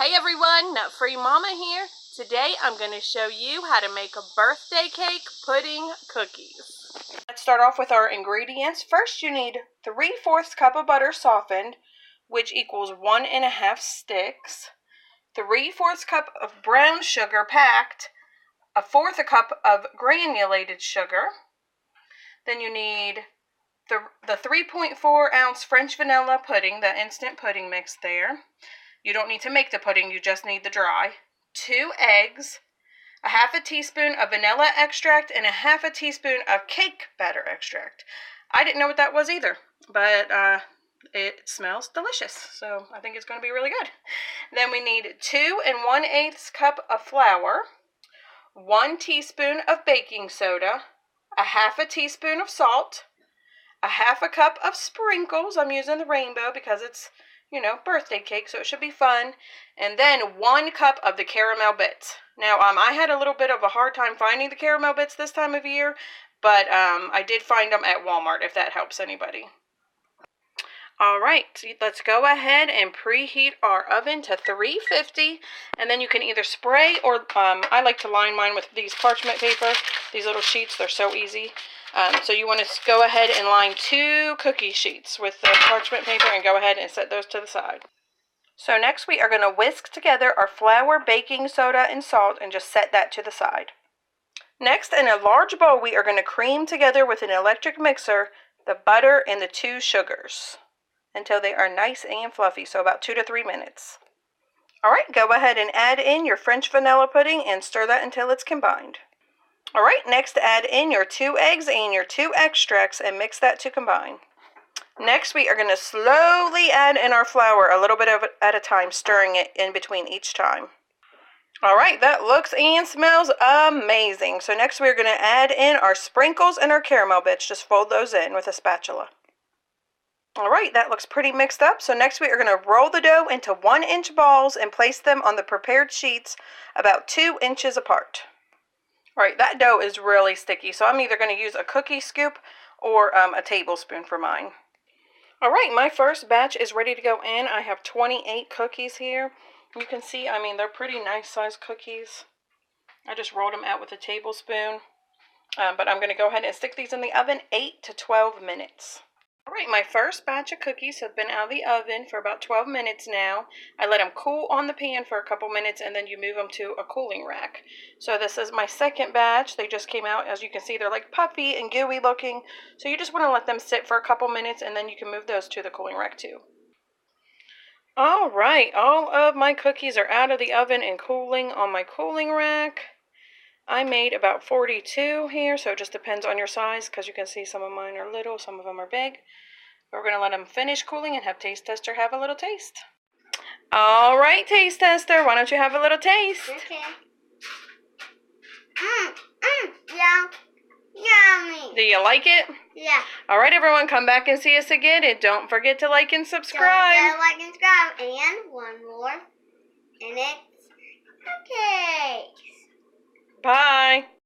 Hey everyone, Nut Free Mama here. Today I'm going to show you how to make a birthday cake pudding cookies. Let's start off with our ingredients. First you need 3/4 cup of butter softened, which equals 1.5 sticks. 3/4 cup of brown sugar packed. 1/4 cup of granulated sugar. Then you need the 3.4 ounce French vanilla pudding, the instant pudding mix there. You don't need to make the pudding, you just need the dry. 2 eggs, 1/2 teaspoon of vanilla extract, and 1/2 teaspoon of cake batter extract. I didn't know what that was either, but it smells delicious, so I think it's going to be really good. Then we need 2 1/8 cup of flour, 1 teaspoon of baking soda, 1/2 teaspoon of salt, 1/2 cup of sprinkles. I'm using the rainbow because it's, you know, birthday cake, so it should be fun. And then 1 cup of the caramel bits. Now, I had a little bit of a hard time finding the caramel bits this time of year, but I did find them at Walmart, if that helps anybody. All right, let's go ahead and preheat our oven to 350, and then you can either spray or I like to line mine with these parchment paper, these little sheets. They're so easy. So you want to go ahead and line 2 cookie sheets with the parchment paper and go ahead and set those to the side. So next we are going to whisk together our flour, baking soda, and salt and just set that to the side. Next, in a large bowl, we are going to cream together with an electric mixer the butter and the 2 sugars until they are nice and fluffy, so about 2 to 3 minutes. Alright, go ahead and add in your French vanilla pudding and stir that until it's combined. Alright, next add in your 2 eggs and your 2 extracts and mix that to combine. Next we are going to slowly add in our flour, a little bit of it at a time, stirring it in between each time. Alright, that looks and smells amazing. So next we are going to add in our sprinkles and our caramel bits. Just fold those in with a spatula. Alright, that looks pretty mixed up. So next we are going to roll the dough into 1-inch balls and place them on the prepared sheets about 2 inches apart. Alright, that dough is really sticky, so I'm either going to use a cookie scoop or a tablespoon for mine. Alright, my first batch is ready to go in. I have 28 cookies here. You can see, I mean, they're pretty nice sized cookies. I just rolled them out with a tablespoon. But I'm going to go ahead and stick these in the oven 8 to 12 minutes. Alright, my first batch of cookies have been out of the oven for about 12 minutes now. I let them cool on the pan for a couple minutes and then you move them to a cooling rack. So this is my second batch. They just came out. As you can see, they're like puffy and gooey looking. So you just want to let them sit for a couple minutes and then you can move those to the cooling rack too. Alright, all of my cookies are out of the oven and cooling on my cooling rack. I made about 42 here, so it just depends on your size, because you can see some of mine are little, some of them are big. We're going to let them finish cooling and have Taste Tester have a little taste. Alright, Taste Tester, why don't you have a little taste? Okay. Yummy. Do you like it? Yeah. Alright, everyone, come back and see us again, and don't forget to like and subscribe. Don't forget to like and subscribe. And one more. And it's cupcakes. Bye.